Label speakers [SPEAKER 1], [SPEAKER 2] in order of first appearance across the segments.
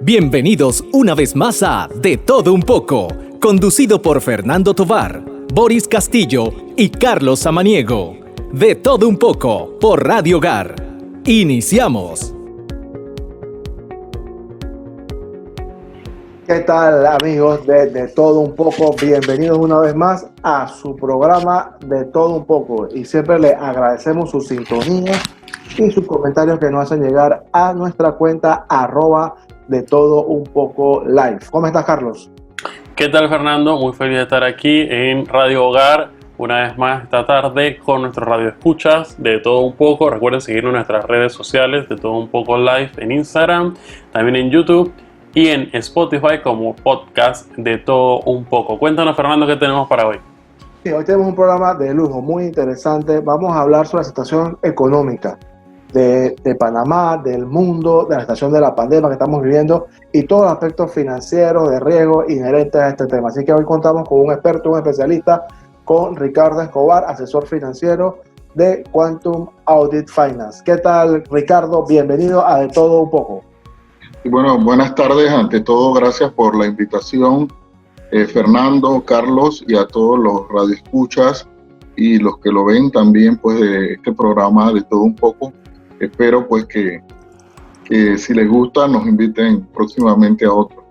[SPEAKER 1] Bienvenidos una vez más a De Todo Un Poco, conducido por Fernando Tovar, Boris Castillo y Carlos Samaniego. De Todo Un Poco por Radio Hogar. Iniciamos.
[SPEAKER 2] ¿Qué tal, amigos de Todo Un Poco? Bienvenidos una vez más a su programa De Todo Un Poco. Y siempre le agradecemos su sintonía y sus comentarios que nos hacen llegar a nuestra cuenta @De Todo Un Poco Live. ¿Cómo estás, Carlos?
[SPEAKER 3] ¿Qué tal, Fernando? Muy feliz de estar aquí en Radio Hogar una vez más esta tarde con nuestros radioescuchas de Todo Un Poco. Recuerden seguirnos en nuestras redes sociales de Todo Un Poco Live en Instagram, también en YouTube y en Spotify como podcast de Todo Un Poco. Cuéntanos, Fernando, ¿qué tenemos para hoy?
[SPEAKER 2] Sí, hoy tenemos un programa de lujo muy interesante. Vamos a hablar sobre la situación económica de Panamá, del mundo, de la situación de la pandemia que estamos viviendo y todos los aspectos financieros, de riesgo inherentes a este tema. Así que hoy contamos con un experto, un especialista, con Ricardo Escobar, asesor financiero de Quantum Audit Finance. ¿Qué tal, Ricardo? Bienvenido a De Todo Un Poco.
[SPEAKER 4] Bueno, buenas tardes. Ante todo, gracias por la invitación, Fernando, Carlos, y a todos los radioescuchas y los que lo ven también, pues, de este programa De Todo Un Poco. Espero, pues, que si les gusta, nos inviten próximamente a otro.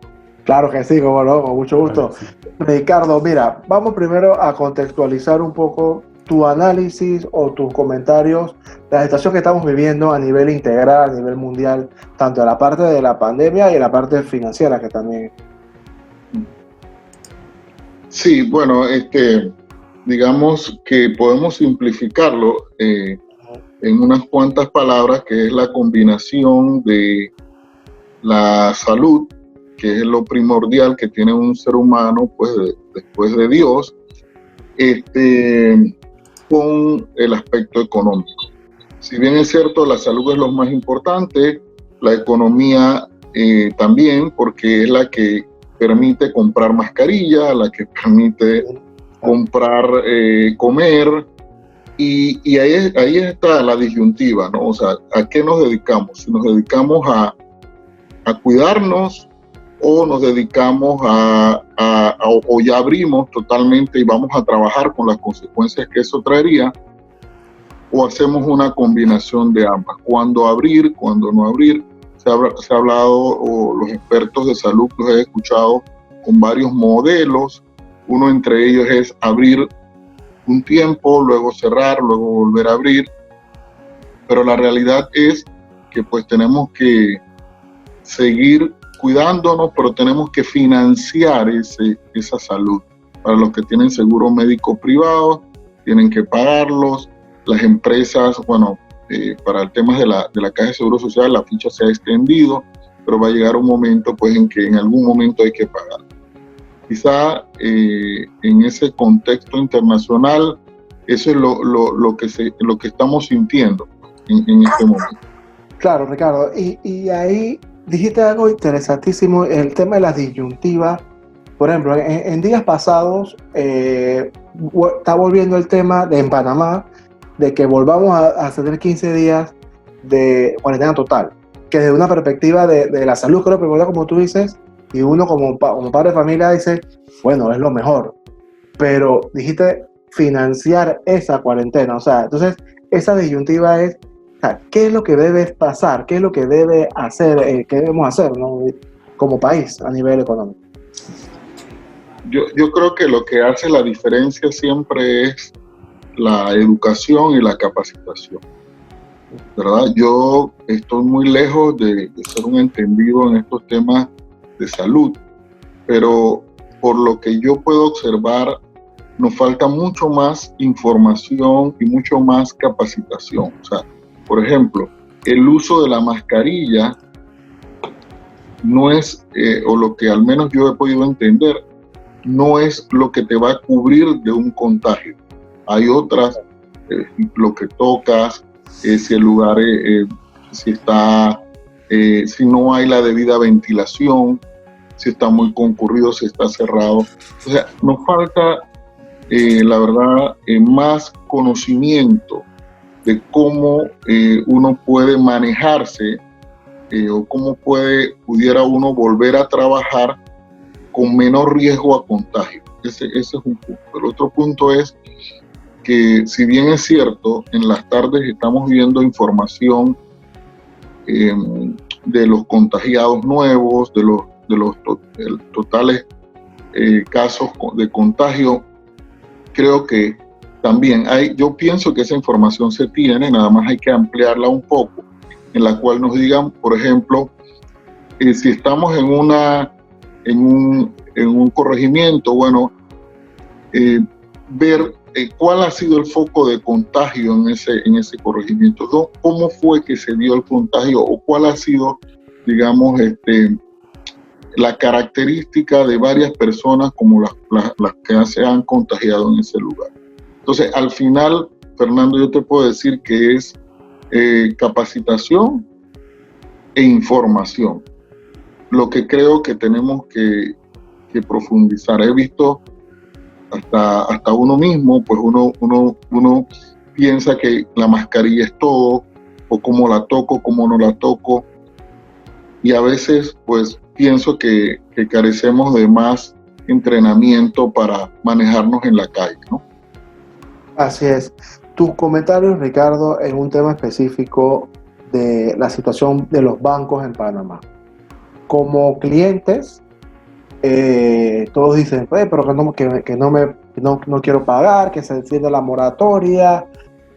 [SPEAKER 2] Claro que sí, como no, con mucho gusto. Ricardo, mira, vamos primero a contextualizar un poco tu análisis o tus comentarios de la situación que estamos viviendo a nivel integral, a nivel mundial, tanto en la parte de la pandemia y en la parte financiera que también.
[SPEAKER 4] Sí, bueno, digamos que podemos simplificarlo en unas cuantas palabras, que es la combinación de la salud, que es lo primordial que tiene un ser humano, pues, después de Dios, con el aspecto económico. Si bien es cierto, la salud es lo más importante, la economía también, porque es la que permite comprar mascarilla, la que permite comprar, comer, y ahí está la disyuntiva, ¿no? O sea, ¿a qué nos dedicamos? Si nos dedicamos a cuidarnos, o nos dedicamos o ya abrimos totalmente y vamos a trabajar con las consecuencias que eso traería, o hacemos una combinación de ambas. ¿Cuándo abrir? ¿Cuándo no abrir? Se ha hablado, o los expertos de salud los he escuchado, con varios modelos. Uno entre ellos es abrir un tiempo, luego cerrar, luego volver a abrir. Pero la realidad es que, pues, tenemos que seguir cuidándonos, pero tenemos que financiar esa salud. Para los que tienen seguro médico privado, tienen que pagarlos. Las empresas, bueno, para el tema de la Caja de Seguro Social, la ficha se ha extendido, pero va a llegar un momento, pues, en que en algún momento hay que pagar. Quizá en ese contexto internacional, eso es lo que estamos sintiendo en este momento.
[SPEAKER 2] Claro, Ricardo, y ahí dijiste algo interesantísimo, el tema de las disyuntivas. Por ejemplo, en días pasados está volviendo el tema en Panamá de que volvamos a tener 15 días de cuarentena total, que desde una perspectiva de la salud, creo que como tú dices, y uno como padre de familia dice, bueno, es lo mejor, pero dijiste financiar esa cuarentena, o sea, entonces esa disyuntiva es, o sea, ¿qué es lo que debe pasar? ¿Qué es lo que debe hacer, qué debemos hacer, ¿no? Como país a nivel económico?
[SPEAKER 4] Yo creo que lo que hace la diferencia siempre es la educación y la capacitación, ¿verdad? Yo estoy muy lejos de ser un entendido en estos temas de salud, pero por lo que yo puedo observar, nos falta mucho más información y mucho más capacitación. O sea, por ejemplo, el uso de la mascarilla no es, o lo que al menos yo he podido entender, no es lo que te va a cubrir de un contagio. Hay otras, lo que tocas, si el lugar, si no hay la debida ventilación, si está muy concurrido, si está cerrado. O sea, nos falta, la verdad, más conocimiento de cómo uno puede manejarse o cómo pudiera uno volver a trabajar con menor riesgo a contagio. Ese es un punto. El otro punto es que, si bien es cierto, en las tardes estamos viendo información de los contagiados nuevos, de los totales casos de contagio, creo que también yo pienso que esa información se tiene, nada más hay que ampliarla un poco, en la cual nos digan, por ejemplo, si estamos en un corregimiento, bueno, ver cuál ha sido el foco de contagio en ese corregimiento, ¿no? Cómo fue que se dio el contagio o cuál ha sido, digamos, la característica de varias personas como las que se han contagiado en ese lugar. Entonces, al final, Fernando, yo te puedo decir que es capacitación e información lo que creo que tenemos que profundizar. He visto hasta uno mismo, pues uno piensa que la mascarilla es todo, o cómo la toco, cómo no la toco, y a veces pues pienso que carecemos de más entrenamiento para manejarnos en la calle, ¿no?
[SPEAKER 2] Así es. Tus comentarios, Ricardo, en un tema específico de la situación de los bancos en Panamá. Como clientes, todos dicen, pero que no quiero pagar, que se encienda la moratoria,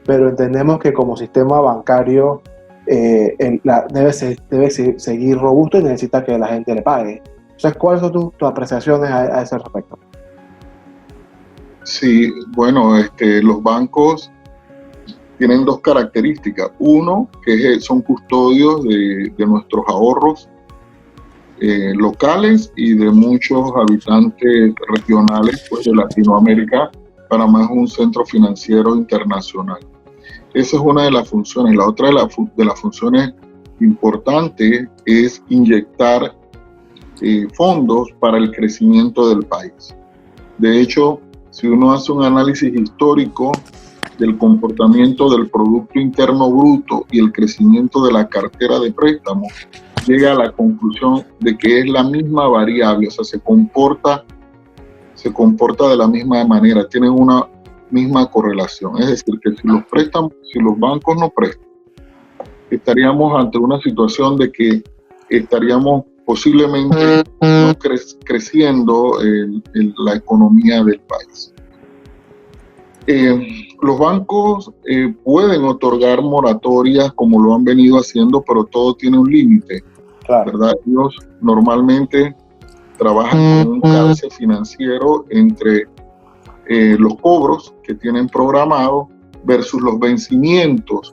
[SPEAKER 2] pero entendemos que como sistema bancario debe seguir robusto y necesita que la gente le pague. Entonces, ¿cuáles son tus apreciaciones a ese respecto?
[SPEAKER 4] Sí, bueno, los bancos tienen dos características. Uno, que son custodios de nuestros ahorros locales y de muchos habitantes regionales, pues, de Latinoamérica. Panamá es un centro financiero internacional. Esa es una de las funciones. La otra de las funciones importantes es inyectar fondos para el crecimiento del país. De hecho, si uno hace un análisis histórico del comportamiento del Producto Interno Bruto y el crecimiento de la cartera de préstamos, llega a la conclusión de que es la misma variable, o sea, se comporta de la misma manera, tienen una misma correlación. Es decir, que si los bancos no prestan, estaríamos ante una situación de que estaríamos posiblemente no creciendo la economía del país. Los bancos pueden otorgar moratorias como lo han venido haciendo, pero todo tiene un límite, claro, ¿verdad? Ellos normalmente trabajan con un calce financiero entre los cobros que tienen programados versus los vencimientos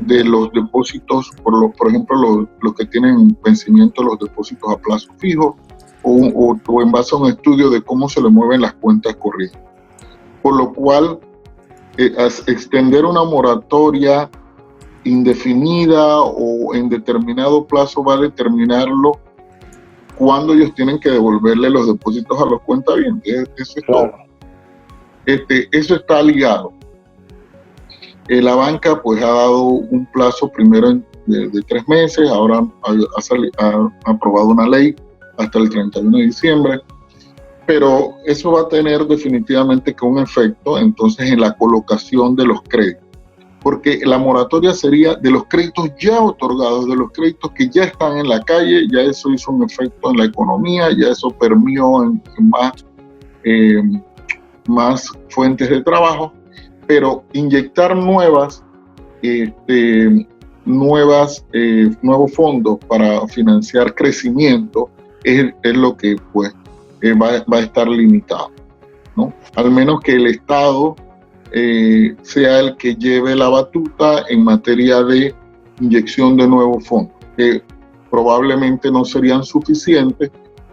[SPEAKER 4] de los depósitos, por ejemplo, los que tienen vencimiento los depósitos a plazo fijo o en base a un estudio de cómo se le mueven las cuentas corrientes. Por lo cual, extender una moratoria indefinida o en determinado plazo va a determinarlo cuando ellos tienen que devolverle los depósitos a los cuentavientes. Eso es todo. Eso está ligado. La banca pues ha dado un plazo primero de 3 meses, ahora ha aprobado una ley hasta el 31 de diciembre, pero eso va a tener definitivamente que un efecto entonces en la colocación de los créditos, porque la moratoria sería de los créditos ya otorgados, de los créditos que ya están en la calle, ya eso hizo un efecto en la economía, ya eso permeó en más fuentes de trabajo, pero inyectar nuevos fondos para financiar crecimiento es lo que pues va a estar limitado, ¿no? Al menos que el Estado sea el que lleve la batuta en materia de inyección de nuevos fondos, que probablemente no serían suficientes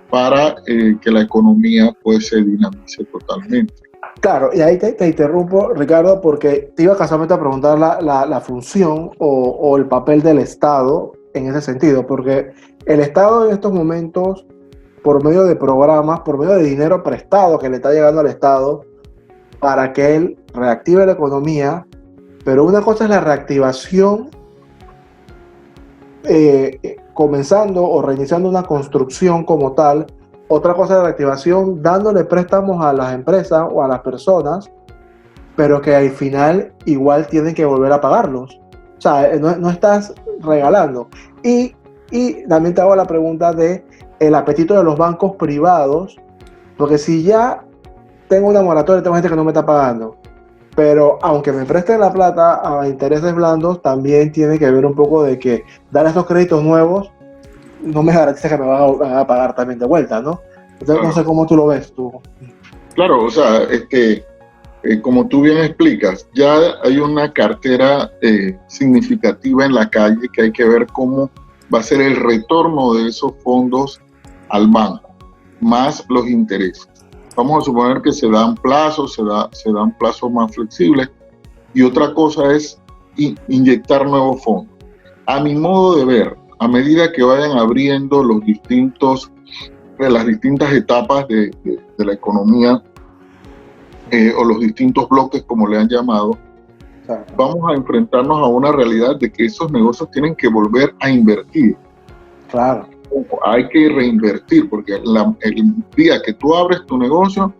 [SPEAKER 4] para que la economía pues se dinamice totalmente.
[SPEAKER 2] Claro, y ahí te interrumpo, Ricardo, porque te iba casualmente a preguntar la función o el papel del Estado en ese sentido, porque el Estado en estos momentos, por medio de programas, por medio de dinero prestado que le está llegando al Estado para que él reactive la economía, pero una cosa es la reactivación comenzando o reiniciando una construcción como tal. Otra cosa de reactivación, dándole préstamos a las empresas o a las personas, pero que al final igual tienen que volver a pagarlos. O sea, no estás regalando. Y también te hago la pregunta de el apetito de los bancos privados, porque si ya tengo una moratoria, tengo gente que no me está pagando, pero aunque me presten la plata a intereses blandos, también tiene que ver un poco de que dar estos créditos nuevos no me garantiza que me van a pagar también de vuelta, ¿no? Entonces, claro. No sé cómo tú lo ves tú.
[SPEAKER 4] Claro, o sea, como tú bien explicas, ya hay una cartera significativa en la calle que hay que ver cómo va a ser el retorno de esos fondos al banco, más los intereses. Vamos a suponer que se dan plazos, se dan plazos más flexibles, y otra cosa es inyectar nuevos fondos. A mi modo de ver, a medida que vayan abriendo las distintas etapas de la economía, o los distintos bloques, como le han llamado, vamos a enfrentarnos a una realidad de que esos negocios tienen que volver a invertir.
[SPEAKER 2] Claro.
[SPEAKER 4] Hay que reinvertir, porque el día que tú abres tu negocio,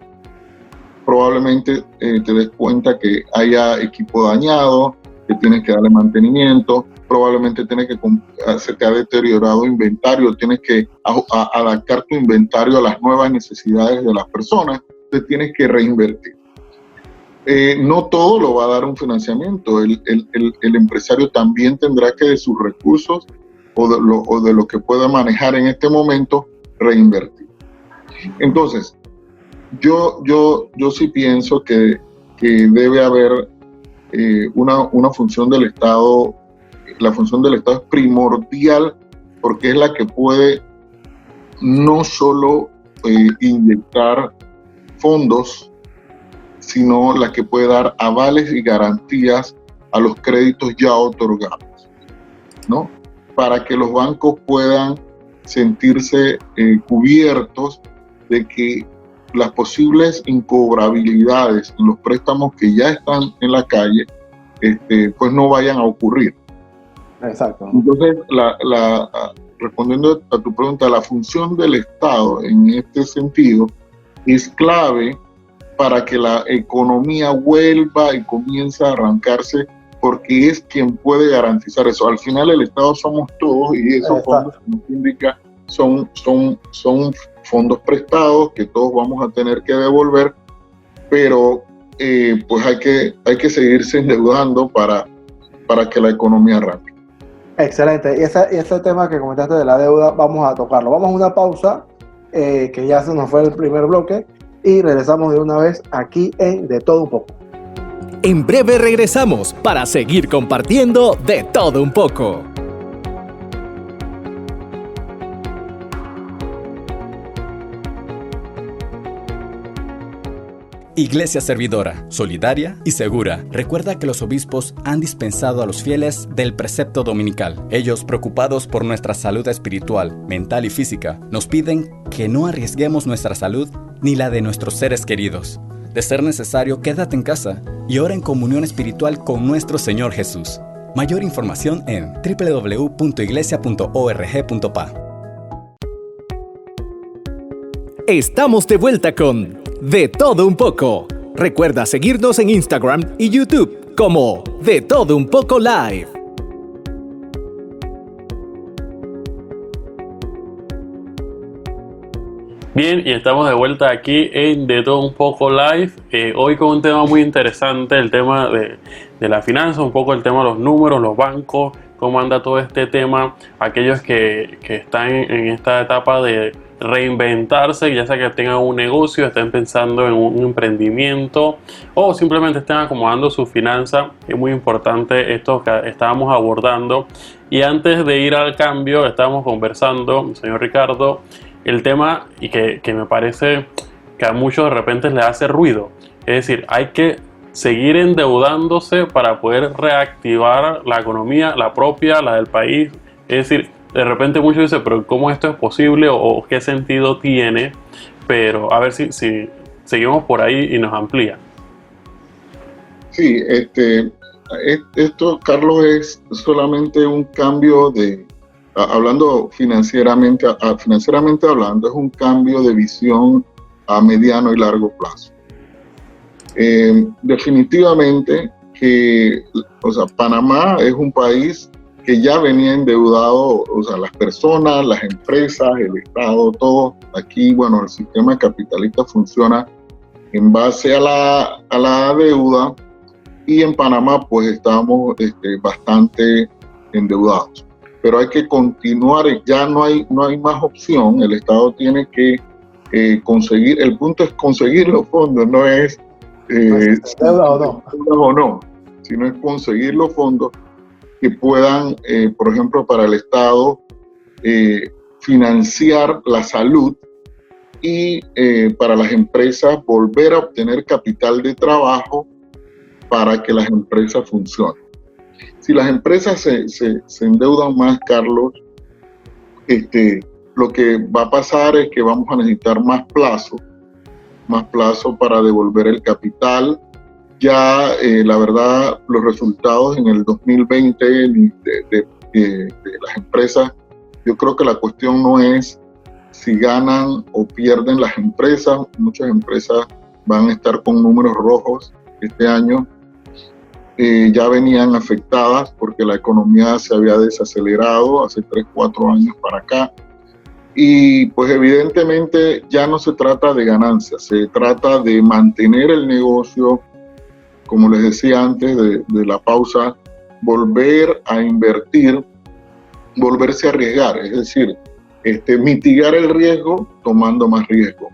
[SPEAKER 4] probablemente te des cuenta que haya equipo dañado, que tienes que darle mantenimiento, probablemente se te ha deteriorado inventario, tienes que adaptar tu inventario a las nuevas necesidades de las personas, entonces tienes que reinvertir. No todo lo va a dar un financiamiento, el empresario también tendrá que de sus recursos o de lo que pueda manejar en este momento, reinvertir. Entonces, yo sí pienso que debe haber una función del Estado. La función del Estado es primordial porque es la que puede no solo inyectar fondos, sino la que puede dar avales y garantías a los créditos ya otorgados, ¿no? Para que los bancos puedan sentirse cubiertos de que las posibles incobrabilidades en los préstamos que ya están en la calle, pues no vayan a ocurrir.
[SPEAKER 2] Exacto.
[SPEAKER 4] Entonces, respondiendo a tu pregunta, la función del Estado en este sentido es clave para que la economía vuelva y comience a arrancarse, porque es quien puede garantizar eso. Al final el Estado somos todos, y esos fondos, como se indica, son fondos prestados que todos vamos a tener que devolver, pero pues hay que seguirse endeudando para que la economía arranque.
[SPEAKER 2] Excelente. Y ese tema que comentaste de la deuda, vamos a tocarlo. Vamos a una pausa, que ya se nos fue el primer bloque, y regresamos de una vez aquí en De Todo Un Poco.
[SPEAKER 1] En breve regresamos para seguir compartiendo De Todo Un Poco. Iglesia servidora, solidaria y segura. Recuerda que los obispos han dispensado a los fieles del precepto dominical. Ellos, preocupados por nuestra salud espiritual, mental y física, nos piden que no arriesguemos nuestra salud ni la de nuestros seres queridos. De ser necesario, quédate en casa y ora en comunión espiritual con nuestro Señor Jesús. Mayor información en www.iglesia.org.pa. Estamos de vuelta con De Todo Un Poco. Recuerda seguirnos en Instagram y YouTube como De Todo Un Poco Live.
[SPEAKER 3] Bien, y estamos de vuelta aquí en De Todo Un Poco Live, hoy con un tema muy interesante, el tema de la finanza, un poco el tema de los números, los bancos, cómo anda todo este tema, aquellos que están en esta etapa de reinventarse, ya sea que tengan un negocio, estén pensando en un emprendimiento o simplemente estén acomodando su finanza. Es muy importante esto que estábamos abordando. Y antes de ir al cambio, estábamos conversando, señor Ricardo, el tema y que me parece que a muchos de repente les hace ruido. Es decir, hay que seguir endeudándose para poder reactivar la economía, la propia, la del país. Es decir, de repente muchos dicen, pero ¿cómo esto es posible? ¿O qué sentido tiene? Pero a ver si seguimos por ahí y nos amplía.
[SPEAKER 4] Sí, esto, Carlos, es solamente un cambio de hablando financieramente hablando, es un cambio de visión a mediano y largo plazo. Definitivamente que, o sea, Panamá es un país que ya venía endeudado, o sea, las personas, las empresas, el Estado, todo. Aquí, bueno, el sistema capitalista funciona en base a la deuda, y en Panamá pues estamos bastante endeudados. Pero hay que continuar, ya no hay más opción, el Estado tiene que conseguir, el punto es conseguir los fondos, no es
[SPEAKER 2] deuda
[SPEAKER 4] o no, sino es conseguir los fondos que puedan, por ejemplo, para el Estado, financiar la salud, y para las empresas volver a obtener capital de trabajo para que las empresas funcionen. Si las empresas se endeudan más, Carlos, lo que va a pasar es que vamos a necesitar más plazo para devolver el capital. Ya, la verdad, los resultados en el 2020 de las empresas, yo creo que la cuestión no es si ganan o pierden las empresas. Muchas empresas van a estar con números rojos este año. Ya venían afectadas porque la economía se había desacelerado hace 3-4 años para acá. Y pues evidentemente ya no se trata de ganancias, se trata de mantener el negocio, como les decía antes de la pausa, volver a invertir, volverse a arriesgar, es decir, mitigar el riesgo tomando más riesgo.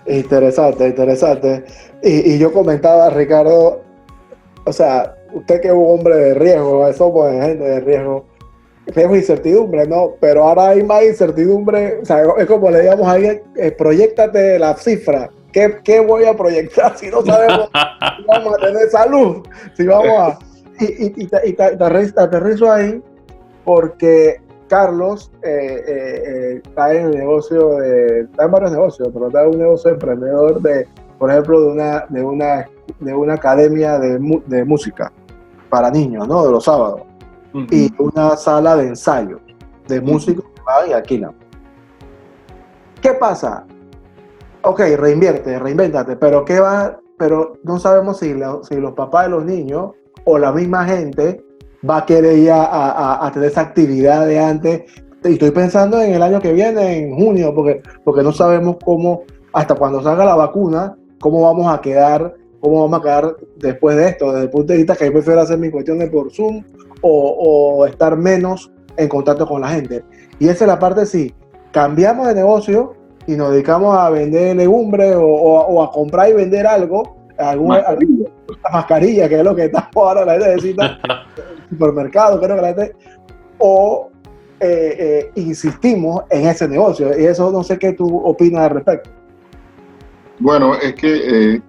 [SPEAKER 2] Interesante. Y yo comentaba, Ricardo, o sea, usted que es un hombre de riesgo, somos gente de riesgo e incertidumbre, ¿no? Pero ahora hay más incertidumbre, o sea, es como le digamos a alguien, proyéctate la cifra. ¿Qué voy a proyectar si no sabemos si vamos a tener salud? Si vamos a... Y te aterrizo ahí porque Carlos está en el negocio, está en varios negocios, pero está en un negocio emprendedor por ejemplo, de una academia de música para niños, ¿no? De los sábados. Uh-huh. Y una sala de ensayo de músicos que van y alquilan. ¿Qué pasa? Ok, reinvéntate, pero no sabemos si los papás de los niños o la misma gente va a querer ir a tener esa actividad de antes. Y estoy pensando en el año que viene, en junio, porque no sabemos cómo, hasta cuando salga la vacuna, cómo vamos a quedar después de esto, desde el punto de vista que yo prefiero hacer mis cuestiones por Zoom o estar menos en contacto con la gente. Y esa es la parte, si cambiamos de negocio y nos dedicamos a vender legumbres o a comprar y vender algo, alguna mascarilla, que es lo que está ahora la gente necesita, supermercado, creo que la gente, o insistimos en ese negocio. Y eso no sé qué tú opinas al respecto.
[SPEAKER 4] Bueno, es que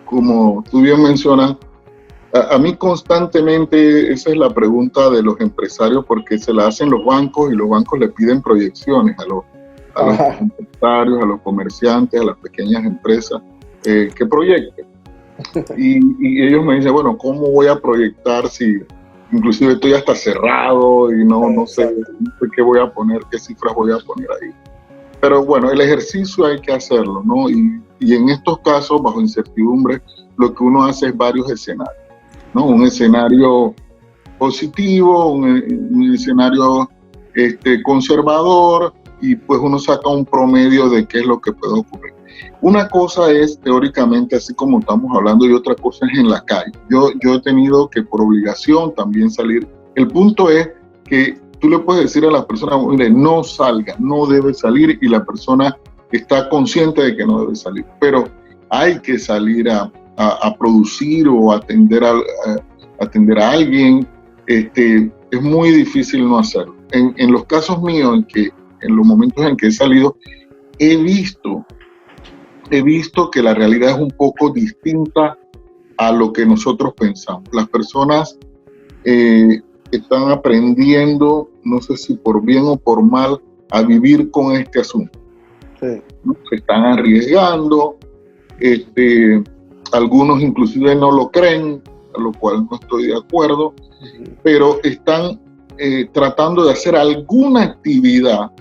[SPEAKER 4] como tú bien mencionas, a mí constantemente esa es la pregunta de los empresarios, porque se la hacen los bancos y los bancos le piden proyecciones a los empresarios, a los comerciantes, a las pequeñas empresas, que proyecten. Y ellos me dicen, bueno, ¿cómo voy a proyectar si inclusive estoy hasta cerrado y no sé qué voy a poner, qué cifras voy a poner ahí? Pero bueno, el ejercicio hay que hacerlo, ¿no? Y en estos casos, bajo incertidumbre, lo que uno hace es varios escenarios, ¿no? Un escenario positivo, un escenario conservador, y pues uno saca un promedio de qué es lo que puede ocurrir. Una cosa es teóricamente, así como estamos hablando, y otra cosa es en la calle. Yo he tenido que por obligación también salir. El punto es que tú le puedes decir a la persona, mire, no salga, no debe salir, y la persona está consciente de que no debe salir. Pero hay que salir a producir o atender a alguien. Es muy difícil no hacerlo. En los casos míos, en los momentos en que he salido, he visto que la realidad es un poco distinta a lo que nosotros pensamos. Las personas están aprendiendo, no sé si por bien o por mal, a vivir con este asunto. Sí. Se están arriesgando, algunos inclusive no lo creen, a lo cual no estoy de acuerdo, pero están tratando de hacer alguna actividad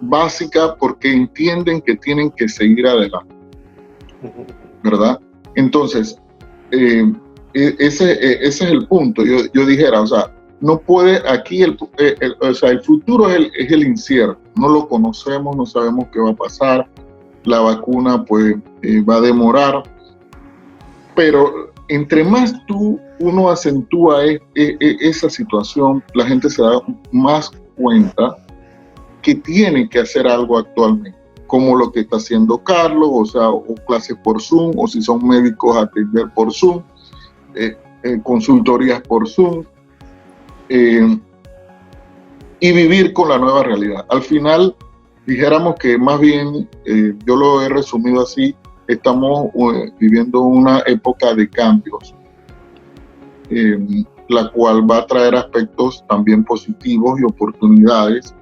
[SPEAKER 4] básica porque entienden que tienen que seguir adelante, ¿verdad? Entonces, ese es el punto. Yo dijera, o sea, no puede, aquí el futuro es el incierto, no lo conocemos, no sabemos qué va a pasar, la vacuna pues va a demorar, pero entre más uno acentúa esa situación, la gente se da más cuenta que tiene que hacer algo actualmente, como lo que está haciendo Carlos, o sea, o clases por Zoom, o si son médicos, atender por Zoom, consultorías por Zoom, y vivir con la nueva realidad. Al final, dijéramos que más bien, yo lo he resumido así, estamos viviendo una época de cambios, la cual va a traer aspectos también positivos y oportunidades,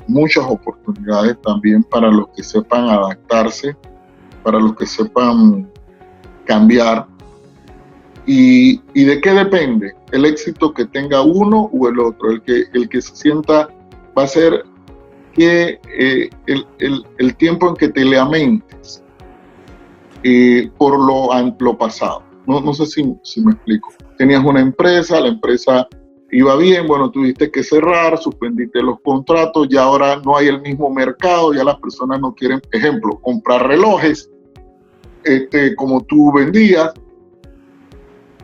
[SPEAKER 4] muchas oportunidades también para los que sepan adaptarse, para los que sepan cambiar. ¿Y de qué depende el éxito que tenga uno o el otro? El que se sienta va a ser que el tiempo en que te lamentes por lo pasado. No sé si me explico. Tenías una empresa, la empresa iba bien, bueno, tuviste que cerrar, suspendiste los contratos, ya ahora no hay el mismo mercado, ya las personas no quieren, ejemplo, comprar relojes como tú vendías.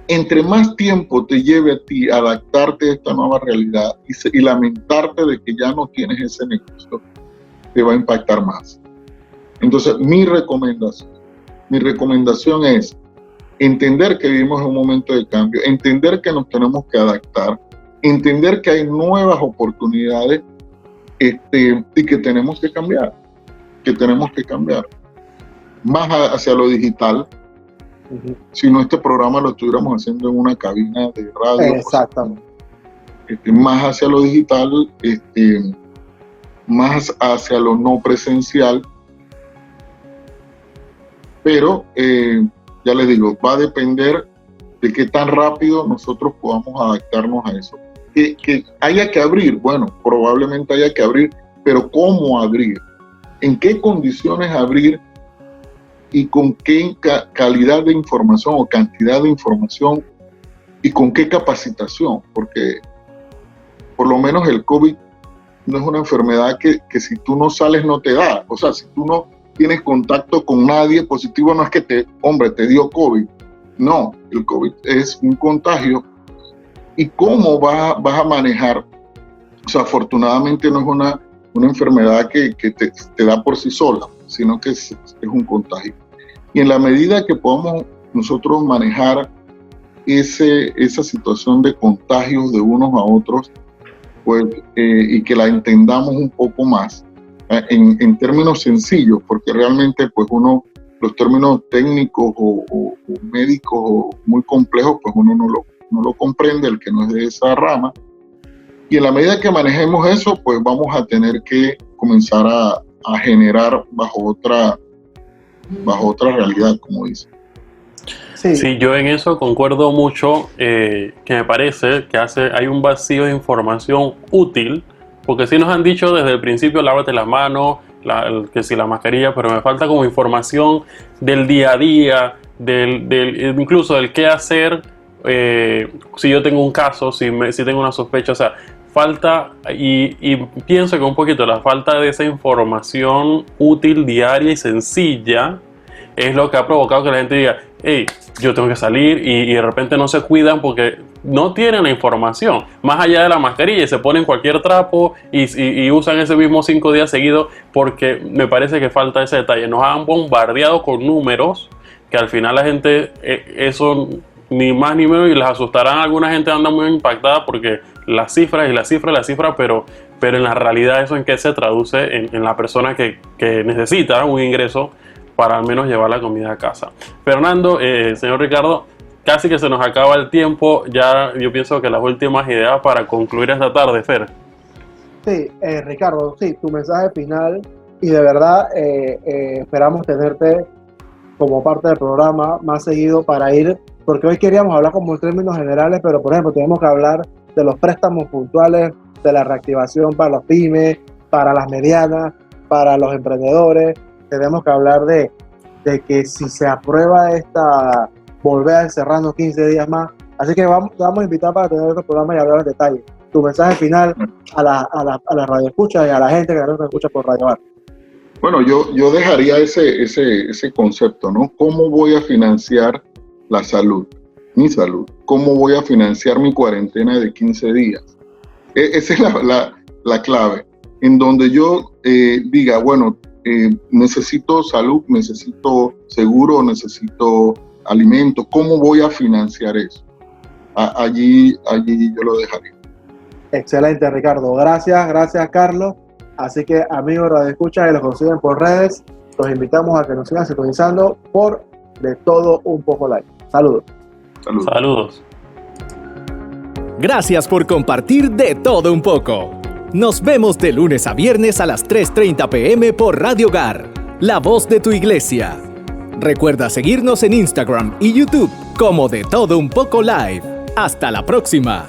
[SPEAKER 4] Entre más tiempo te lleve a ti adaptarte a esta nueva realidad y lamentarte de que ya no tienes ese negocio, te va a impactar más. Entonces, mi recomendación es entender que vivimos en un momento de cambio, entender que nos tenemos que adaptar, entender que hay nuevas oportunidades y que tenemos que cambiar, más hacia lo digital. Si no, este programa lo estuviéramos haciendo en una cabina de radio.
[SPEAKER 2] Exactamente.
[SPEAKER 4] Más hacia lo digital, más hacia lo no presencial. Pero, ya les digo, va a depender de qué tan rápido nosotros podamos adaptarnos a eso. Que haya que abrir, bueno, probablemente haya que abrir, pero ¿cómo abrir? ¿En qué condiciones abrir? Y con qué calidad de información o cantidad de información y con qué capacitación, porque por lo menos el COVID no es una enfermedad que si tú no sales no te da. O sea, si tú no tienes contacto con nadie positivo, no es que te dio COVID. No, el COVID es un contagio. ¿Y cómo vas a manejar? O sea, afortunadamente no es una enfermedad que te da por sí sola, sino que es un contagio. Y en la medida que podamos nosotros manejar esa situación de contagios de unos a otros, pues, y que la entendamos un poco más, en términos sencillos, porque realmente pues los términos técnicos o médicos o muy complejos, pues uno no lo comprende, el que no es de esa rama. Y en la medida que manejemos eso, pues vamos a tener que comenzar a generar bajo otra realidad, como dice.
[SPEAKER 3] Sí, yo en eso concuerdo mucho, que me parece que hay un vacío de información útil, porque sí nos han dicho desde el principio, lávate las manos, que si la mascarilla, pero me falta como información del día a día, incluso del qué hacer, si yo tengo un caso, si tengo una sospecha, o sea, falta, y pienso que un poquito la falta de esa información útil, diaria y sencilla es lo que ha provocado que la gente diga, hey, yo tengo que salir, y de repente no se cuidan porque no tienen la información, más allá de la mascarilla, y se ponen cualquier trapo y usan ese mismo 5 días seguidos, porque me parece que falta ese detalle. Nos han bombardeado con números que al final la gente, eso ni más ni menos, y les asustarán. Alguna gente anda muy impactada porque las cifras, pero en la realidad eso en qué se traduce en la persona que necesita un ingreso para al menos llevar la comida a casa. Fernando, señor Ricardo, casi que se nos acaba el tiempo. Ya yo pienso que las últimas ideas para concluir esta tarde, Fer.
[SPEAKER 2] Sí, Ricardo, sí, tu mensaje final, y de verdad esperamos tenerte como parte del programa más seguido para ir porque hoy queríamos hablar como en términos generales, pero por ejemplo tenemos que hablar de los préstamos puntuales, de la reactivación para las pymes, para las medianas, para los emprendedores. Tenemos que hablar de que si se aprueba esta, volver a encerrarnos 15 días más. Así que te vamos a invitar para tener otro programa y hablar en detalle. Tu mensaje final a la radio escucha y a la gente que nos escucha por Radio Bar.
[SPEAKER 4] Bueno, yo dejaría ese concepto, ¿no? ¿Cómo voy a financiar la salud, mi salud? ¿Cómo voy a financiar mi cuarentena de 15 días? Esa es la clave, en donde yo diga, bueno, necesito salud, necesito seguro, necesito alimento. ¿Cómo voy a financiar eso? Allí yo lo dejaría.
[SPEAKER 2] Excelente, Ricardo. Gracias, Carlos. Así que, amigos Radio Escucha, que los consiguen por redes, los invitamos a que nos sigan sintonizando por De Todo Un Poco Live. Saludos.
[SPEAKER 3] Saludos.
[SPEAKER 1] Gracias por compartir De Todo Un Poco. Nos vemos de lunes a viernes a las 3:30 p.m. por Radio Hogar, la voz de tu iglesia. Recuerda seguirnos en Instagram y YouTube como De Todo Un Poco Live. Hasta la próxima.